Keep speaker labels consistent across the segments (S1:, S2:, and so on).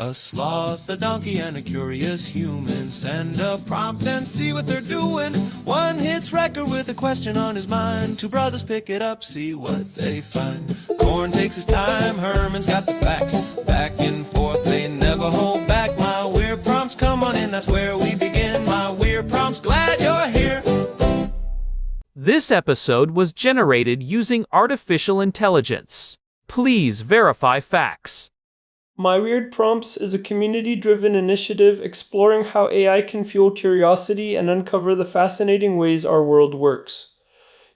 S1: A sloth, a donkey, and a curious human. Send a prompt and see what they're doing. One hits record with a question on his mind. Two brothers pick it up, see what they find. Corn takes his time, Herman's got the facts. Back and forth, they never hold back. My weird prompts, come on in, that's where we begin. My weird prompts, glad you're here.
S2: This episode was generated using artificial intelligence. Please verify facts.
S3: My Weird Prompts is a community-driven initiative exploring how AI can fuel curiosity and uncover the fascinating ways our world works.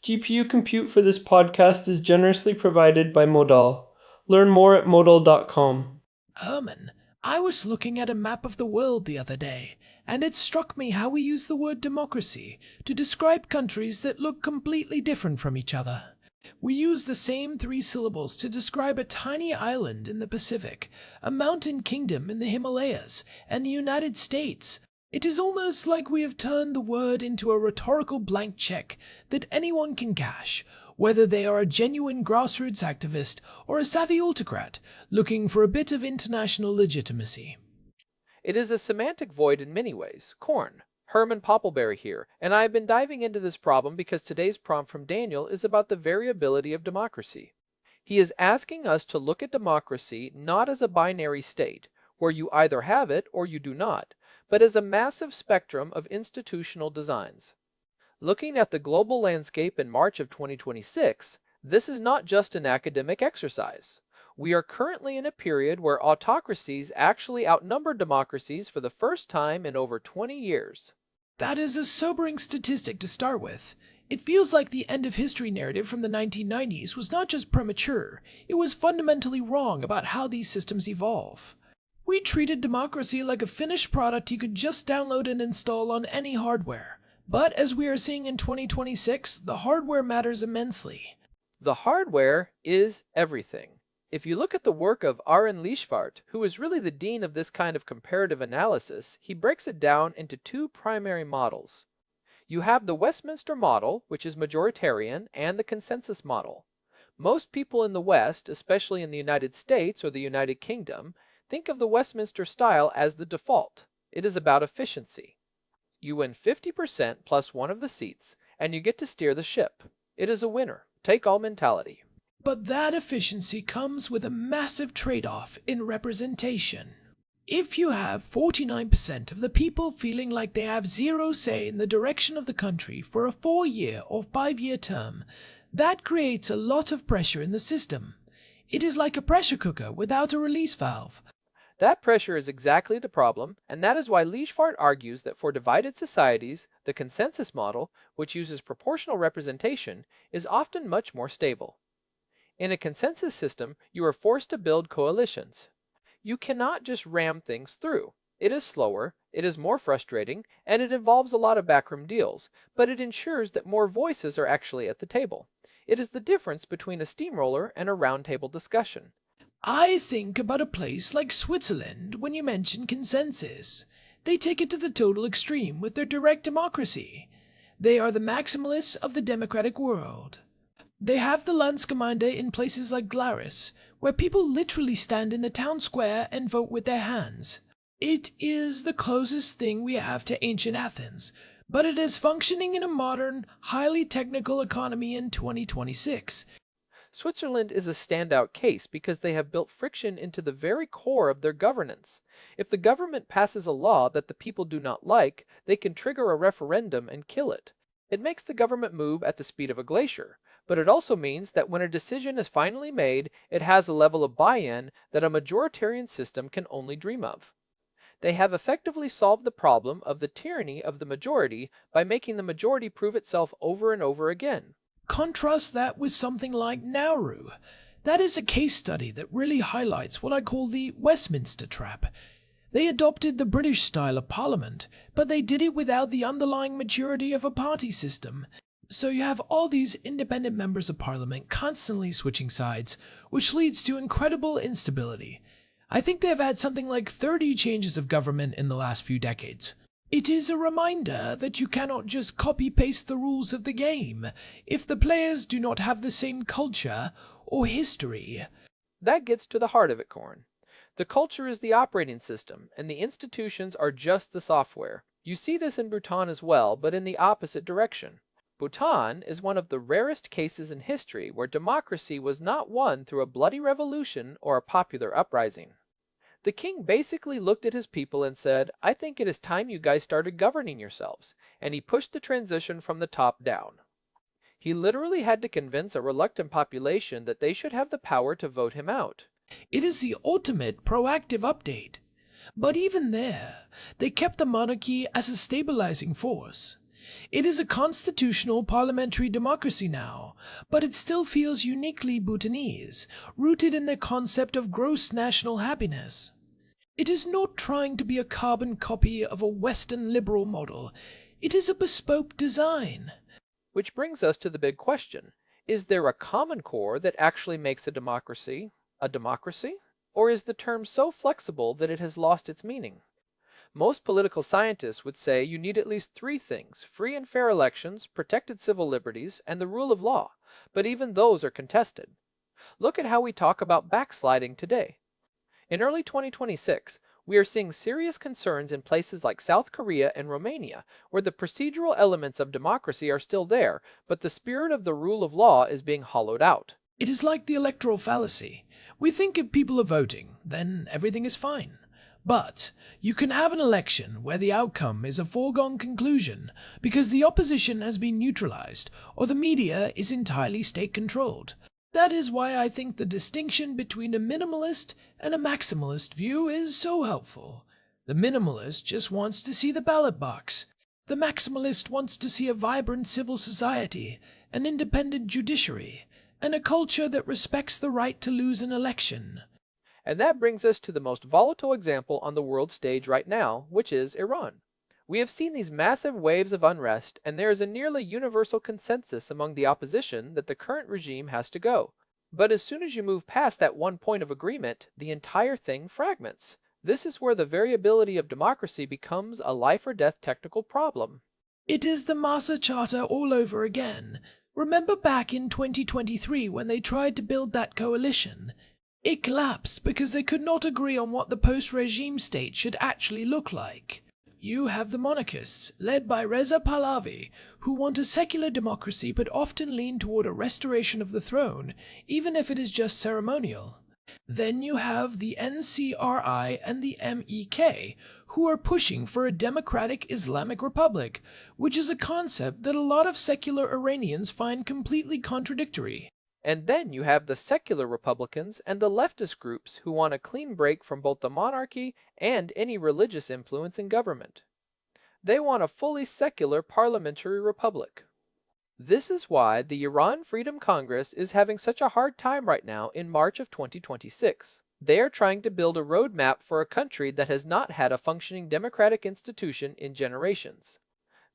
S3: GPU compute for this podcast is generously provided by Modal. Learn more at modal.com.
S4: Herman, I was looking at a map of the world the other day, and it struck me how we use the word democracy to describe countries that look completely different from each other. We use the same three syllables to describe a tiny island in the Pacific, a mountain kingdom in the Himalayas, and the United States. It is almost like we have turned the word into a rhetorical blank check that anyone can cash, whether they are a genuine grassroots activist or a savvy autocrat looking for a bit of international legitimacy.
S5: It is a semantic void in many ways. Corn. Herman Poppleberry here, and I have been diving into this problem because today's prompt from Daniel is about the variability of democracy. He is asking us to look at democracy not as a binary state, where you either have it or you do not, but as a massive spectrum of institutional designs. Looking at the global landscape in March of 2026, this is not just an academic exercise. We are currently in a period where autocracies actually outnumber democracies for the first time in over 20 years.
S4: That is a sobering statistic to start with. It feels like the end of history narrative from the 1990s was not just premature, it was fundamentally wrong about how these systems evolve. We treated democracy like a finished product you could just download and install on any hardware. But as we are seeing in 2026, the hardware matters immensely.
S5: The hardware is everything. If you look at the work of Aaron Lischwart, who is really the dean of this kind of comparative analysis, he breaks it down into two primary models. You have the Westminster model, which is majoritarian, and the consensus model. Most people in the West, especially in the United States or the United Kingdom, think of the Westminster style as the default. It is about efficiency. You win 50% plus one of the seats, and you get to steer the ship. It is a winner. Take all mentality.
S4: But that efficiency comes with a massive trade-off in representation. If you have 49% of the people feeling like they have zero say in the direction of the country for a 4-year or 5-year term, that creates a lot of pressure in the system. It is like a pressure cooker without a release valve.
S5: That pressure is exactly the problem, and that is why Lischwart argues that for divided societies, the consensus model, which uses proportional representation, is often much more stable. In a consensus system, you are forced to build coalitions. You cannot just ram things through. It is slower, it is more frustrating, and it involves a lot of backroom deals, but it ensures that more voices are actually at the table. It is the difference between a steamroller and a roundtable discussion.
S4: I think about a place like Switzerland when you mention consensus. They take it to the total extreme with their direct democracy. They are the maximalists of the democratic world. They have the Landsgemeinde in places like Glarus, where people literally stand in a town square and vote with their hands. It is the closest thing we have to ancient Athens, but it is functioning in a modern, highly technical economy in 2026.
S5: Switzerland is a standout case because they have built friction into the very core of their governance. If the government passes a law that the people do not like, they can trigger a referendum and kill it. It makes the government move at the speed of a glacier, but it also means that when a decision is finally made, it has a level of buy-in that a majoritarian system can only dream of. They have effectively solved the problem of the tyranny of the majority by making the majority prove itself over and over again.
S4: Contrast that with something like Nauru. That is a case study that really highlights what I call the Westminster trap. They adopted the British style of parliament, but they did it without the underlying maturity of a party system. So you have all these independent members of parliament constantly switching sides, which leads to incredible instability. I think they've had something like 30 changes of government in the last few decades. It is a reminder that you cannot just copy-paste the rules of the game if the players do not have the same culture or history.
S5: That gets to the heart of it, Corn. The culture is the operating system, and the institutions are just the software. You see this in Bhutan as well, but in the opposite direction. Bhutan is one of the rarest cases in history where democracy was not won through a bloody revolution or a popular uprising. The king basically looked at his people and said, "I think it is time you guys started governing yourselves," and he pushed the transition from the top down. He literally had to convince a reluctant population that they should have the power to vote him out.
S4: It is the ultimate proactive update. But even there, they kept the monarchy as a stabilizing force. It is a constitutional parliamentary democracy now, but it still feels uniquely Bhutanese, rooted in the concept of gross national happiness. It is not trying to be a carbon copy of a Western liberal model. It is a bespoke design.
S5: Which brings us to the big question. Is there a common core that actually makes a democracy? Or is the term so flexible that it has lost its meaning? Most political scientists would say you need at least three things: free and fair elections, protected civil liberties, and the rule of law. But even those are contested. Look at how we talk about backsliding today. In early 2026, we are seeing serious concerns in places like South Korea and Romania, where the procedural elements of democracy are still there, but the spirit of the rule of law is being hollowed out.
S4: It is like the electoral fallacy. We think if people are voting, then everything is fine. But you can have an election where the outcome is a foregone conclusion because the opposition has been neutralized or the media is entirely state-controlled. That is why I think the distinction between a minimalist and a maximalist view is so helpful. The minimalist just wants to see the ballot box. The maximalist wants to see a vibrant civil society, an independent judiciary, and a culture that respects the right to lose an election.
S5: And that brings us to the most volatile example on the world stage right now, which is Iran. We have seen these massive waves of unrest, and there is a nearly universal consensus among the opposition that the current regime has to go. But as soon as you move past that one point of agreement, the entire thing fragments. This is where the variability of democracy becomes a life or death technical problem.
S4: It is the Massa Charter all over again. Remember back in 2023 when they tried to build that coalition? It collapsed because they could not agree on what the post-regime state should actually look like. You have the monarchists, led by Reza Pahlavi, who want a secular democracy but often lean toward a restoration of the throne, even if it is just ceremonial. Then you have the NCRI and the MEK, who are pushing for a democratic Islamic republic, which is a concept that a lot of secular Iranians find completely contradictory.
S5: And then you have the secular Republicans and the leftist groups who want a clean break from both the monarchy and any religious influence in government. They want a fully secular parliamentary republic. This is why the Iran Freedom Congress is having such a hard time right now in March of 2026. They are trying to build a roadmap for a country that has not had a functioning democratic institution in generations.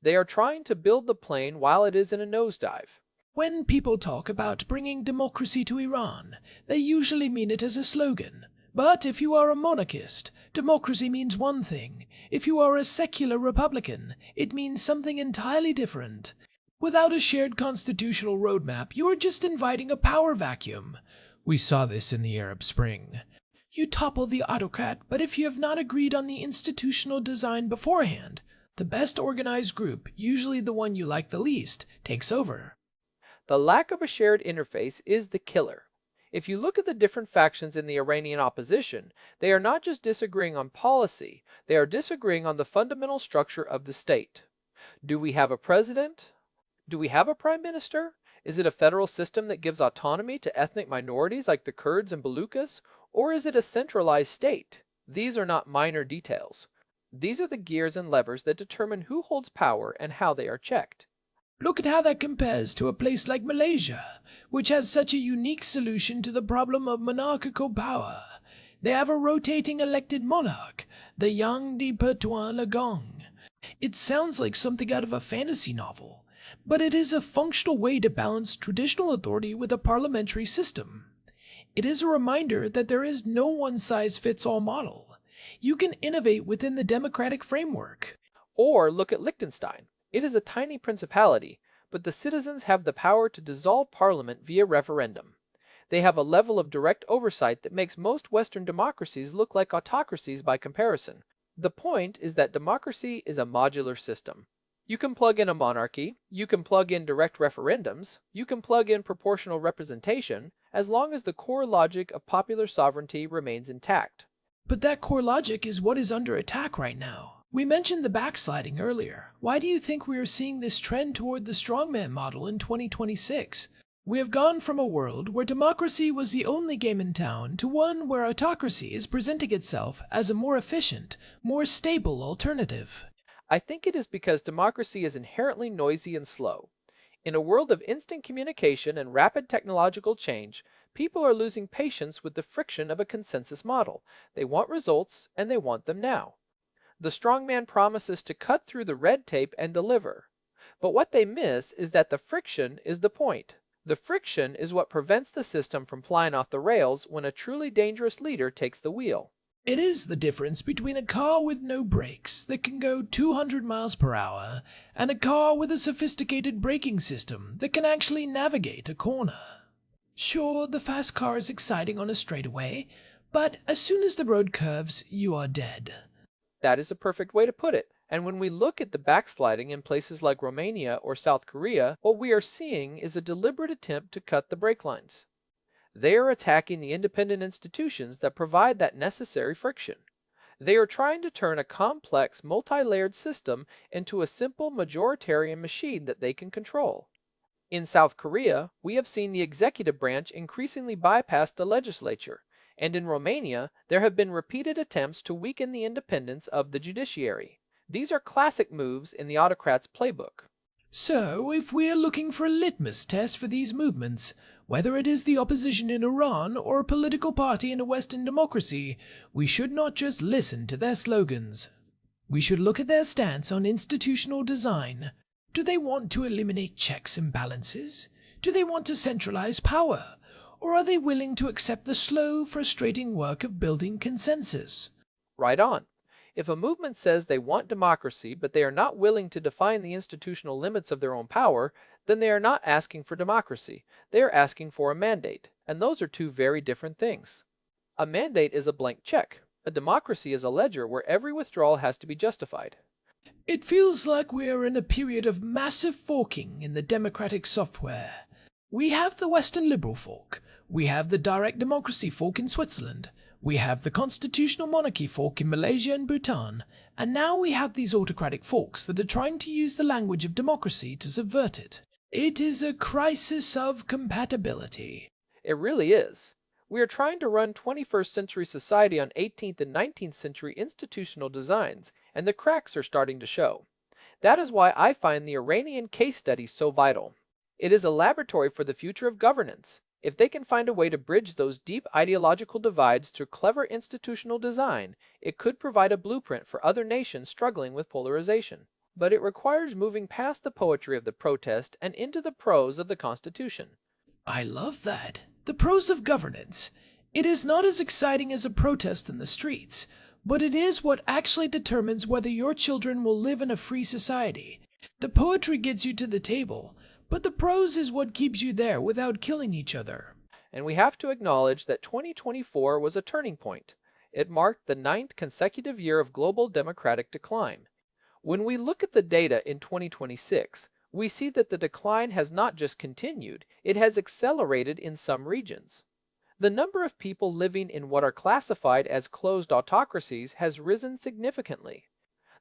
S5: They are trying to build the plane while it is in a nosedive.
S4: When people talk about bringing democracy to Iran, they usually mean it as a slogan. But if you are a monarchist, democracy means one thing. If you are a secular Republican, it means something entirely different. Without a shared constitutional roadmap, you are just inviting a power vacuum. We saw this in the Arab Spring. You topple the autocrat, but if you have not agreed on the institutional design beforehand, the best organized group, usually the one you like the least, takes over.
S5: The lack of a shared interface is the killer. If you look at the different factions in the Iranian opposition, they are not just disagreeing on policy, they are disagreeing on the fundamental structure of the state. Do we have a president? Do we have a prime minister? Is it a federal system that gives autonomy to ethnic minorities like the Kurds and Baluchis? Or is it a centralized state? These are not minor details. These are the gears and levers that determine who holds power and how they are checked.
S4: Look at how that compares to a place like Malaysia, which has such a unique solution to the problem of monarchical power. They have a rotating elected monarch, the Yang di Pertuan Agong. It sounds like something out of a fantasy novel, but it is a functional way to balance traditional authority with a parliamentary system. It is a reminder that there is no one-size-fits-all model. You can innovate within the democratic framework.
S5: Or look at Liechtenstein. It is a tiny principality, but the citizens have the power to dissolve parliament via referendum. They have a level of direct oversight that makes most Western democracies look like autocracies by comparison. The point is that democracy is a modular system. You can plug in a monarchy, you can plug in direct referendums, you can plug in proportional representation, as long as the core logic of popular sovereignty remains intact.
S4: But that core logic is what is under attack right now. We mentioned the backsliding earlier. Why do you think we are seeing this trend toward the strongman model in 2026? We have gone from a world where democracy was the only game in town to one where autocracy is presenting itself as a more efficient, more stable alternative.
S5: I think it is because democracy is inherently noisy and slow. In a world of instant communication and rapid technological change, people are losing patience with the friction of a consensus model. They want results, and they want them now. The strongman promises to cut through the red tape and deliver. But what they miss is that the friction is the point. The friction is what prevents the system from flying off the rails when a truly dangerous leader takes the wheel.
S4: It is the difference between a car with no brakes that can go 200 miles per hour and a car with a sophisticated braking system that can actually navigate a corner. Sure, the fast car is exciting on a straightaway, but as soon as the road curves, you are dead.
S5: That is a perfect way to put it. And when we look at the backsliding in places like Romania or South Korea, what we are seeing is a deliberate attempt to cut the brake lines. They are attacking the independent institutions that provide that necessary friction. They are trying to turn a complex, multi-layered system into a simple majoritarian machine that they can control. In South Korea, we have seen the executive branch increasingly bypass the legislature, and in Romania, there have been repeated attempts to weaken the independence of the judiciary. These are classic moves in the autocrat's playbook.
S4: So, if we are looking for a litmus test for these movements, whether it is the opposition in Iran or a political party in a Western democracy, we should not just listen to their slogans. We should look at their stance on institutional design. Do they want to eliminate checks and balances? Do they want to centralize power? Or are they willing to accept the slow, frustrating work of building consensus?
S5: Right on. If a movement says they want democracy, but they are not willing to define the institutional limits of their own power, then they are not asking for democracy. They are asking for a mandate, and those are two very different things. A mandate is a blank check. A democracy is a ledger where every withdrawal has to be justified.
S4: It feels like we are in a period of massive forking in the democratic software. We have the Western liberal fork. We have the direct democracy fork in Switzerland. We have the constitutional monarchy fork in Malaysia and Bhutan, and now we have these autocratic forks that are trying to use the language of democracy to subvert it. It is a crisis of compatibility.
S5: It really is. We are trying to run 21st century society on 18th and 19th century institutional designs, and the cracks are starting to show. That is why I find the Iranian case study so vital. It is a laboratory for the future of governance. If they can find a way to bridge those deep ideological divides through clever institutional design, it could provide a blueprint for other nations struggling with polarization. But it requires moving past the poetry of the protest and into the prose of the Constitution.
S4: I love that. The prose of governance. It is not as exciting as a protest in the streets, but it is what actually determines whether your children will live in a free society. The poetry gets you to the table, but the prose is what keeps you there without killing each other.
S5: And we have to acknowledge that 2024 was a turning point. It marked the 9th consecutive year of global democratic decline. When we look at the data in 2026, we see that the decline has not just continued, it has accelerated in some regions. The number of people living in what are classified as closed autocracies has risen significantly.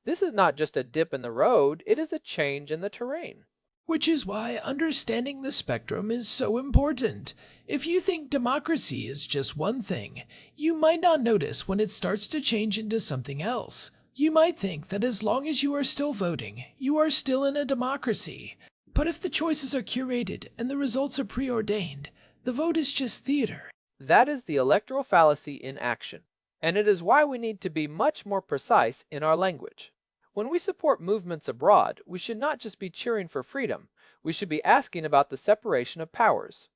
S5: This is not just a dip in the road, it is a change in the terrain.
S4: Which is why understanding the spectrum is so important. If you think democracy is just one thing, you might not notice when it starts to change into something else. You might think that as long as you are still voting, you are still in a democracy. But if the choices are curated and the results are preordained, the vote is just theater.
S5: That is the electoral fallacy in action, and it is why we need to be much more precise in our language. When we support movements abroad, we should not just be cheering for freedom, we should be asking about the separation of powers.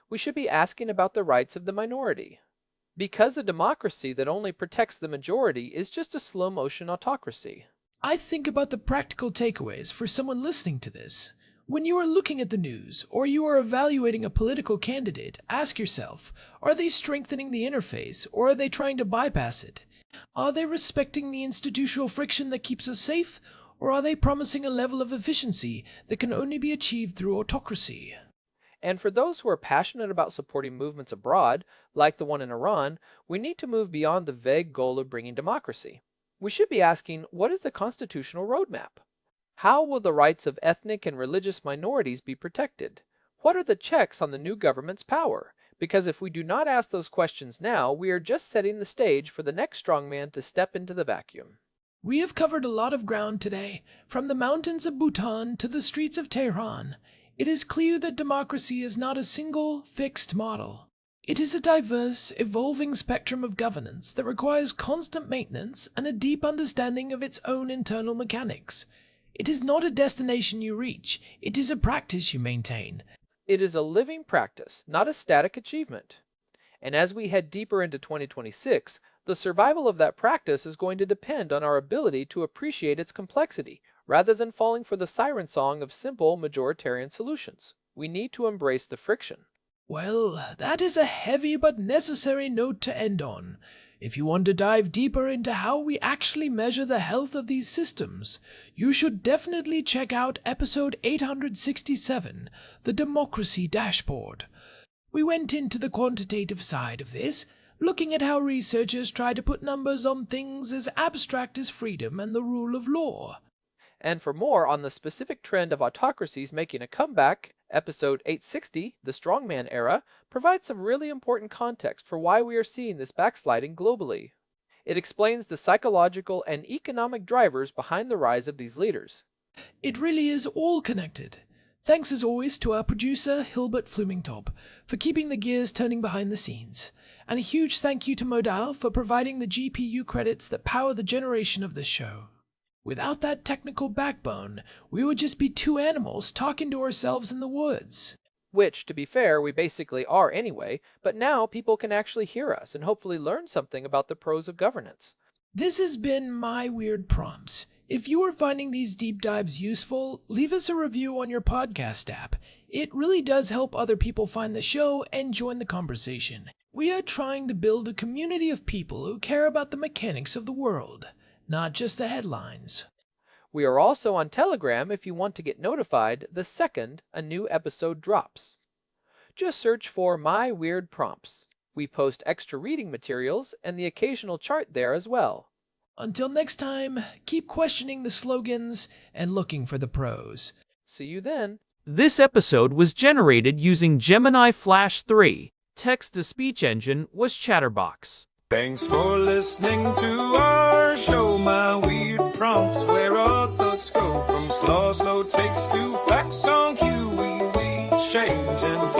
S5: We should be asking about the rights of the minority. Because a democracy that only protects the majority is just a slow-motion autocracy.
S4: I think about the practical takeaways for someone listening to this. When you are looking at the news, or you are evaluating a political candidate, ask yourself, are they strengthening the interface, or are they trying to bypass it? Are they respecting the institutional friction that keeps us safe, or are they promising a level of efficiency that can only be achieved through autocracy?
S5: And for those who are passionate about supporting movements abroad, like the one in Iran, we need to move beyond the vague goal of bringing democracy. We should be asking, what is the constitutional roadmap? How will the rights of ethnic and religious minorities be protected? What are the checks on the new government's power? Because if we do not ask those questions now, we are just setting the stage for the next strongman to step into the vacuum.
S4: We have covered a lot of ground today, from the mountains of Bhutan to the streets of Tehran. It is clear that democracy is not a single, fixed model. It is a diverse, evolving spectrum of governance that requires constant maintenance and a deep understanding of its own internal mechanics. It is not a destination you reach, it is a practice you maintain.
S5: It is a living practice, not a static achievement. And as we head deeper into 2026, the survival of that practice is going to depend on our ability to appreciate its complexity, rather than falling for the siren song of simple majoritarian solutions. We need to embrace the friction.
S4: Well, that is a heavy but necessary note to end on. If you want to dive deeper into how we actually measure the health of these systems, you should definitely check out episode 867, The Democracy Dashboard. We went into the quantitative side of this, looking at how researchers try to put numbers on things as abstract as freedom and the rule of law.
S5: And for more on the specific trend of autocracies making a comeback, episode 860, The Strongman Era, provides some really important context for why we are seeing this backsliding globally. It explains the psychological and economic drivers behind the rise of these leaders.
S4: It really is all connected. Thanks as always to our producer, Hilbert Flumingtop, for keeping the gears turning behind the scenes. And a huge thank you to Modal for providing the GPU credits that power the generation of this show. Without that technical backbone, we would just be two animals talking to ourselves in the woods.
S5: Which, to be fair, we basically are anyway, but now people can actually hear us and hopefully learn something about the pros of governance.
S4: This has been My Weird Prompts. If you are finding these deep dives useful, leave us a review on your podcast app. It really does help other people find the show and join the conversation. We are trying to build a community of people who care about the mechanics of the world, not just the headlines.
S5: We are also on Telegram if you want to get notified the second a new episode drops. Just search for My Weird Prompts. We post extra reading materials and the occasional chart there as well.
S4: Until next time, keep questioning the slogans and looking for the pros.
S5: See you then.
S2: This episode was generated using Gemini Flash 3. Text-to-speech engine was Chatterbox.
S1: Thanks for listening to our show, My Weird Prompts, where our thoughts go from slow takes to facts on cue. We change and